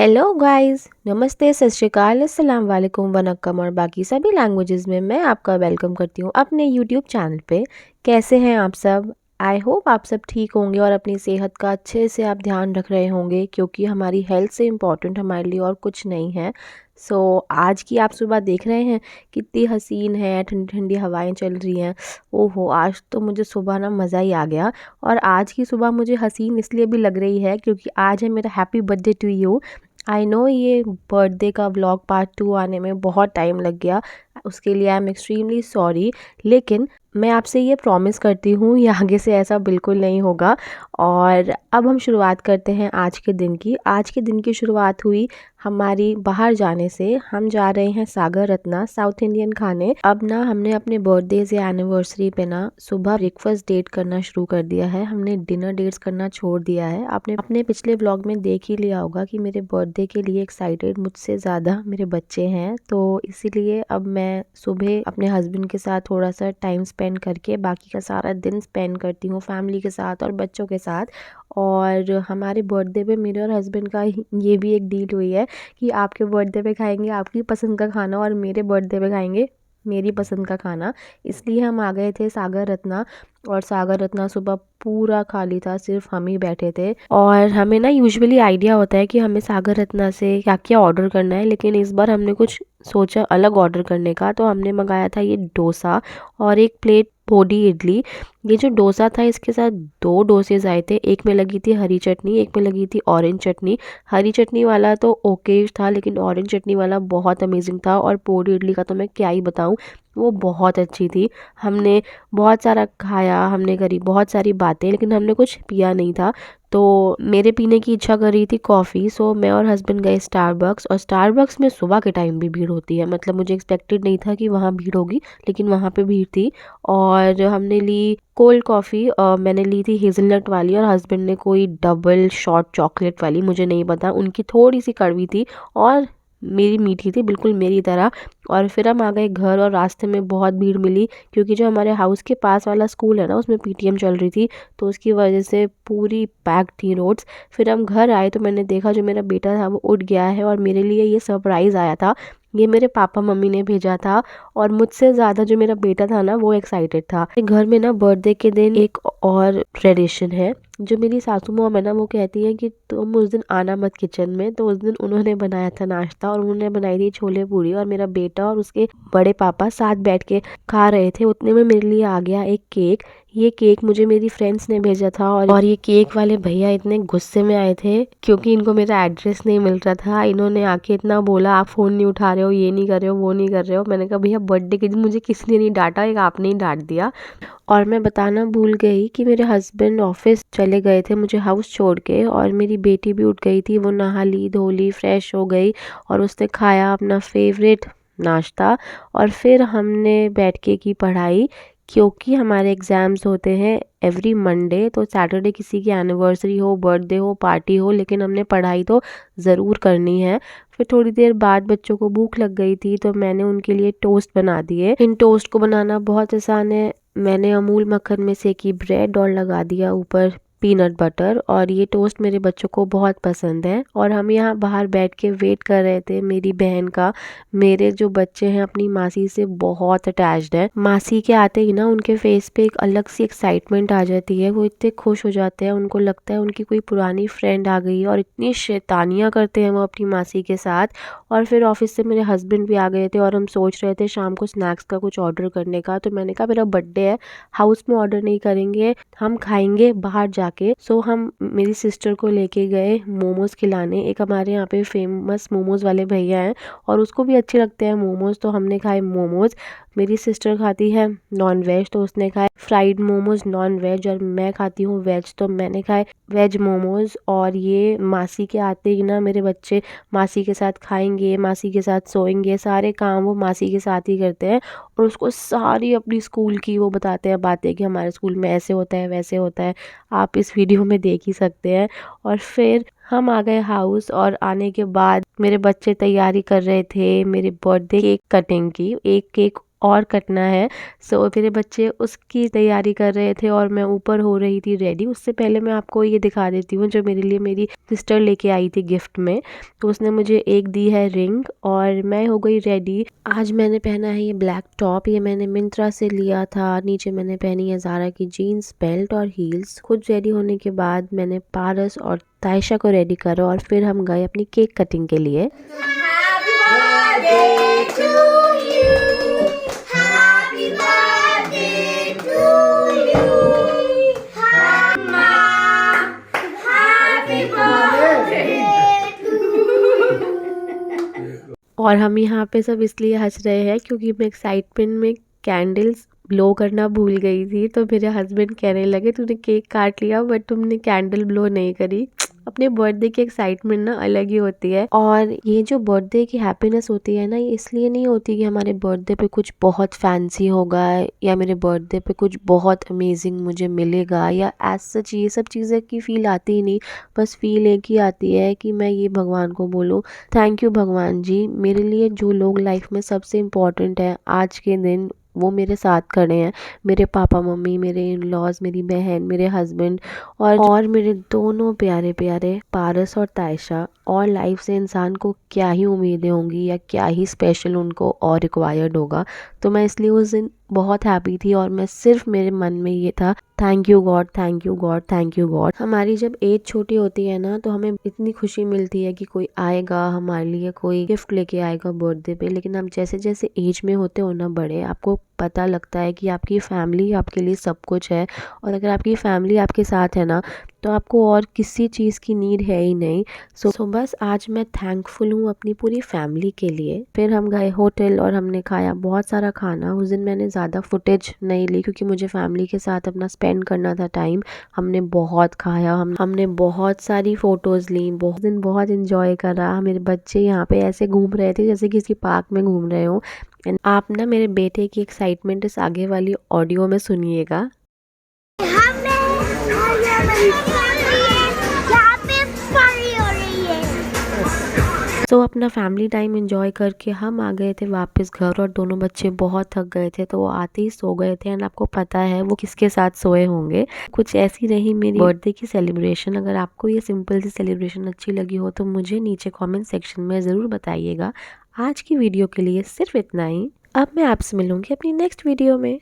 Hello guys, नमस्ते, सत श्री अकाल, अस्सलाम वालेकुम, वनक्कम और बाकी सभी लैंग्वेजेस में मैं आपका वेलकम करती हूँ अपने यूट्यूब चैनल पे। कैसे हैं आप सब? आई होप आप सब ठीक होंगे और अपनी सेहत का अच्छे से आप ध्यान रख रहे होंगे, क्योंकि हमारी हेल्थ से इम्पॉर्टेंट हमारे लिए और कुछ नहीं है। आज की आप सुबह देख रहे हैं कितनी हसीन है, ठंडी ठंडी हवाएं चल रही हैं। ओहो, आज तो मुझे सुबह ना मज़ा ही आ गया। और आज की सुबह मुझे हसीन इसलिए भी लग रही है क्योंकि आज है मेरा happy birthday to you. I know ये बर्थडे का व्लॉग पार्ट 2 आने में बहुत टाइम लग गया, उसके लिए आई एम एक्सट्रीमली सॉरी। लेकिन मैं आपसे ये प्रॉमिस करती हूँ ये आगे से ऐसा बिल्कुल नहीं होगा। और अब हम शुरुआत करते हैं आज के दिन की। आज के दिन की शुरुआत हुई हमारी बाहर जाने से। हम जा रहे हैं सागर रत्ना साउथ इंडियन खाने। अब ना हमने अपने बर्थडे या एनिवर्सरी पे ना सुबह ब्रेकफास्ट डेट करना शुरू कर दिया है। हमने डिनर डेट्स करना छोड़ दिया है। आपने अपने पिछले व्लॉग में देख ही लिया होगा कि मेरे बर्थडे के लिए एक्साइटेड मुझसे ज़्यादा मेरे बच्चे हैं, तो इसीलिए अब मैं सुबह अपने हस्बैंड के साथ थोड़ा सा टाइम स्पेंड करके बाकी का सारा दिन स्पेंड करती हूँ फैमिली के साथ और बच्चों के साथ। और हमारे बर्थडे पे मेरे और हस्बैंड का ये भी एक डील हुई है कि आपके बर्थडे पे खाएंगे आपकी पसंद का खाना और मेरे बर्थडे पे खाएंगे मेरी पसंद का खाना। इसलिए हम आ गए थे सागर रत्ना। और सागर रत्ना सुबह पूरा खाली था, सिर्फ हम ही बैठे थे। और हमें ना यूजुअली आइडिया होता है कि हमें सागर रत्ना से क्या क्या ऑर्डर करना है, लेकिन इस बार हमने कुछ सोचा अलग ऑर्डर करने का। तो हमने मंगाया था ये डोसा और एक प्लेट पोडी इडली। ये जो डोसा था इसके साथ 2 डोसेज आए थे, एक में लगी थी हरी चटनी, एक में लगी थी ऑरेंज चटनी। हरी चटनी वाला तो ओके था, लेकिन ऑरेंज चटनी वाला बहुत अमेजिंग था। और पोडी इडली का तो मैं क्या ही बताऊँ, वो बहुत अच्छी थी। हमने बहुत सारा खाया, हमने करी बहुत सारी बातें, लेकिन हमने कुछ पिया नहीं था। तो मेरे पीने की इच्छा कर रही थी कॉफ़ी। सो मैं और हस्बैंड गए स्टारबक्स। और स्टारबक्स में सुबह के टाइम भी भीड़ होती है, मतलब मुझे एक्सपेक्टेड नहीं था कि वहाँ भीड़ होगी, लेकिन वहाँ पे भीड़ थी। और हमने ली कोल्ड कॉफ़ी, मैंने ली थी हेज़लनट वाली और हस्बैंड ने कोई डबल शॉट चॉकलेट वाली, मुझे नहीं पता, उनकी थोड़ी सी कड़वी थी और मेरी मीठी थी, बिल्कुल मेरी तरह। और फिर हम आ गए घर और रास्ते में बहुत भीड़ मिली, क्योंकि जो हमारे हाउस के पास वाला स्कूल है ना उसमें पीटीएम चल रही थी, तो उसकी वजह से पूरी पैक थी रोड्स। फिर हम घर आए तो मैंने देखा जो मेरा बेटा था वो उठ गया है और मेरे लिए ये सरप्राइज़ आया था। ये मेरे पापा मम्मी ने भेजा था और मुझसे ज़्यादा जो मेरा बेटा था ना वो एक्साइटेड था। घर में ना बर्थडे के दिन एक और ट्रेडिशन है। जो मेरी सासू मॉम है ना वो कहती है कि तुम उस दिन आना मत किचन में। तो उस दिन उन्होंने बनाया था नाश्ता और उन्होंने बनाई थी छोले पूरी, और मेरा बेटा और उसके बड़े पापा साथ बैठ के खा रहे थे। उतने में मेरे लिए आ गया एक केक। ये केक मुझे मेरी फ्रेंड्स ने भेजा था और ये केक वाले भैया इतने गुस्से में आए थे क्योंकि इनको मेरा एड्रेस नहीं मिल रहा था। इन्होंने आके इतना बोला, आप फ़ोन नहीं उठा रहे हो, ये नहीं कर रहे हो, वो नहीं कर रहे हो। मैंने कहा भैया बर्थडे के दिन मुझे किसी ने नहीं डांटा, एक आपने ही डांट दिया। और मैं बताना भूल गई कि मेरे हस्बैंड ऑफिस चले गए थे मुझे हाउस छोड़ के, और मेरी बेटी भी उठ गई थी। वो नहा ली धो ली फ्रेश हो गई और उसने खाया अपना फेवरेट नाश्ता। और फिर हमने बैठ के की पढ़ाई, क्योंकि हमारे एग्ज़ाम्स होते हैं एवरी मंडे। तो सैटरडे किसी की एनिवर्सरी हो, बर्थडे हो, पार्टी हो, लेकिन हमने पढ़ाई तो ज़रूर करनी है। फिर थोड़ी देर बाद बच्चों को भूख लग गई थी तो मैंने उनके लिए टोस्ट बना दिए। इन टोस्ट को बनाना बहुत आसान है। मैंने अमूल मक्खन में सेकी ब्रेड और लगा दिया ऊपर पीनट बटर, और ये टोस्ट मेरे बच्चों को बहुत पसंद है। और हम यहाँ बाहर बैठ के वेट कर रहे थे मेरी बहन का। मेरे जो बच्चे हैं अपनी मासी से बहुत अटैच्ड है। मासी के आते ही ना उनके फेस पे एक अलग सी एक्साइटमेंट आ जाती है, वो इतने खुश हो जाते हैं, उनको लगता है उनकी कोई पुरानी फ्रेंड आ गई है। और इतनी शैतानियाँ करते हैं वो अपनी मासी के साथ। और फिर ऑफिस से मेरे हस्बैंड भी आ गए थे और हम सोच रहे थे शाम को स्नैक्स का कुछ ऑर्डर करने का। तो मैंने कहा मेरा बर्थडे है, हाउस में ऑर्डर नहीं करेंगे, हम खाएंगे बाहर जाके। सो हम मेरी सिस्टर को लेके गए मोमोज खिलाने। एक हमारे यहाँ पे फेमस मोमोज वाले भैया हैं और उसको भी अच्छे लगते हैं मोमोज, तो हमने खाए मोमोज। मेरी सिस्टर खाती है नॉन वेज तो उसने खाए फ्राइड मोमोज नॉन वेज, और मैं खाती हूँ वेज तो मैंने खाए वेज मोमोज। और ये मासी के आते ही ना मेरे बच्चे मासी के साथ खाएंगे, मासी के साथ सोएंगे, सारे काम वो मासी के साथ ही करते हैं। और उसको सारी अपनी स्कूल की वो बताते हैं बातें कि हमारे स्कूल में ऐसे होता है वैसे होता है, आप इस वीडियो में देख ही सकते हैं। और फिर हम आ गए हाउस, और आने के बाद मेरे बच्चे तैयारी कर रहे थे मेरे बर्थडे केक कटिंग की। एक केक और कटना है। सो मेरे बच्चे उसकी तैयारी कर रहे थे और मैं ऊपर हो रही थी रेडी। उससे पहले मैं आपको ये दिखा देती हूँ जो मेरे लिए मेरी सिस्टर लेके आई थी गिफ्ट में। तो उसने मुझे एक दी है रिंग और मैं हो गई रेडी। आज मैंने पहना है ये ब्लैक टॉप, ये मैंने मिंत्रा से लिया था। नीचे मैंने पहनी है ज़ारा की जीन्स, बेल्ट और हील्स। खुद रेडी होने के बाद मैंने पारस और तायशा को रेडी करा और फिर हम गए अपनी केक कटिंग के लिए। और हम यहाँ पे सब इसलिए हंस रहे हैं क्योंकि मैं एक्साइटमेंट में कैंडल्स ब्लो करना भूल गई थी। तो मेरे हस्बैंड कहने लगे तूने केक काट लिया बट तुमने कैंडल ब्लो नहीं करी। अपने बर्थडे की एक्साइटमेंट ना अलग ही होती है। और ये जो बर्थडे की हैप्पीनेस होती है ना, ये इसलिए नहीं होती कि हमारे बर्थडे पे कुछ बहुत फैंसी होगा या मेरे बर्थडे पे कुछ बहुत अमेजिंग मुझे मिलेगा या एज सच, ये सब चीज़ें की फील आती ही नहीं। बस फील एक ही आती है कि मैं ये भगवान को बोलूँ थैंक यू भगवान जी, मेरे लिए जो लोग लाइफ में सबसे इम्पोर्टेंट है आज के दिन वो मेरे साथ खड़े हैं। मेरे पापा मम्मी, मेरे इन लॉज, मेरी बहन, मेरे हस्बैंड और मेरे दोनों प्यारे प्यारे पारस और तायशा। और लाइफ से इंसान को क्या ही उम्मीदें होंगी या क्या ही स्पेशल उनको और रिक्वायर्ड होगा। तो मैं इसलिए उस दिन बहुत हैप्पी थी और मैं सिर्फ मेरे मन में ये था thank you God, thank you God, thank you God. हमारी जब एज छोटी होती है ना तो हमें इतनी खुशी मिलती है कि कोई आएगा हमारे लिए, कोई गिफ्ट लेके आएगा बर्थडे पे। लेकिन हम जैसे जैसे एज में होते हो ना बड़े, आपको पता लगता है कि आपकी फैमिली आपके लिए सब कुछ है। और अगर आपकी फैमिली आपके साथ है ना तो आपको और किसी चीज़ की नीड है ही नहीं। सो बस आज मैं थैंकफुल हूँ अपनी पूरी फैमिली के लिए। फिर हम गए होटल और हमने खाया बहुत सारा खाना। उस दिन मैंने ज़्यादा फुटेज नहीं ली क्योंकि मुझे फैमिली के साथ अपना स्पेंड करना था टाइम। हमने बहुत खाया, हमने बहुत सारी फ़ोटोज़ ली, बहुत दिन बहुत इन्जॉय करा। मेरे बच्चे यहाँ पे ऐसे घूम रहे थे जैसे किसी पार्क में घूम रहे हो। एंड आप ना मेरे बेटे की एक्साइटमेंट इस आगे वाली ऑडियो में सुनिएगा। तो अपना फैमिली टाइम एंजॉय करके हम आ गए थे वापस घर और दोनों बच्चे बहुत थक गए थे तो वो आते ही सो गए थे। एंड आपको पता है वो किसके साथ सोए होंगे। कुछ ऐसी रही मेरी बर्थडे की सेलिब्रेशन। अगर आपको ये सिंपल सी सेलिब्रेशन अच्छी लगी हो तो मुझे नीचे कमेंट सेक्शन में ज़रूर बताइएगा। आज की वीडियो के लिए सिर्फ इतना ही। अब मैं आपसे मिलूंगी अपनी नेक्स्ट वीडियो में।